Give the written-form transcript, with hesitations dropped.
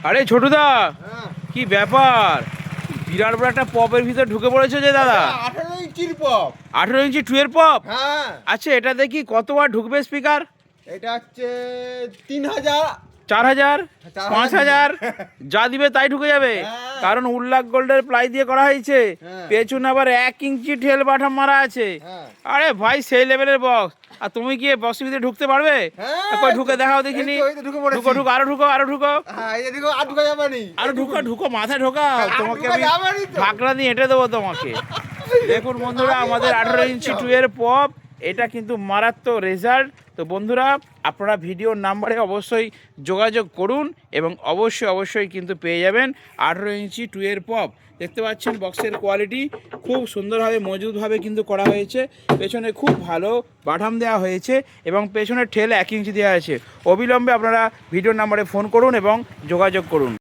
আরে ছোটুদা, হ্যাঁ, কি ব্যাপার? বিরাট বড় একটা পপের ভিতরে ঢুকে পড়েছে যে দাদা। 18 ইঞ্চির পপ। 18 ইঞ্চি টুয়ের পপ। হ্যাঁ, আচ্ছা, এটা দেখি কতবার ঢুকবে স্পিকার? এটা হচ্ছে 3000। 4000, 4000 5000, যা দিবে তাই ঢুকে যাবে। হ্যাঁ। কারণ উল্লাক গোল্ডের প্লাই দিয়ে করা হয়েছে। হ্যাঁ। পেছনে আবার 1 ইঞ্চি ঠেল বাটাম মারা আছে। হ্যাঁ। আরে ভাই, সেই লেভেলের বক্স। আর তুমি কি বক্সের ভিতরে ঢুকতে পারবে? হ্যাঁ, কই ঢুকে দেখাও দেখিনি। এই তো ঢুকে পড়েছি। ঢুকো ঢুকো, আরো ঢুকো, আরো ঢুকো, হ্যাঁ, এই দেখো আর ঢুকা যাবে না। আরো ঢুকো ঢুকো, মাথায় ঢোকাও। আর তোমাকে ঢুকা আমি যাবে না তো। ঢাকনা দিয়ে এঁটে দেবো তোমাকে। দেখুন বন্ধুরা, আমাদের 18 ইঞ্চি টুয়ের পপ, এটা কিন্তু মারাত্মক রেজাল্ট। তো বন্ধুরা, আপনারা ভিডিওর নাম্বারে অবশ্যই যোগাযোগ করুন এবং অবশ্যই কিন্তু পেয়ে যাবেন 18 ইঞ্চি টুয়ের পপ। দেখতে পাচ্ছেন বক্সের কোয়ালিটি খুব সুন্দরভাবে মজবুতভাবে কিন্তু করা হয়েছে। পেছনে খুব ভালো বাটাম দেওয়া হয়েছে এবং পেছনের ঠেল 1 ইঞ্চি দেওয়া আছে। অবিলম্বে আপনারা ভিডিওর নাম্বারে ফোন করুন এবং যোগাযোগ করুন।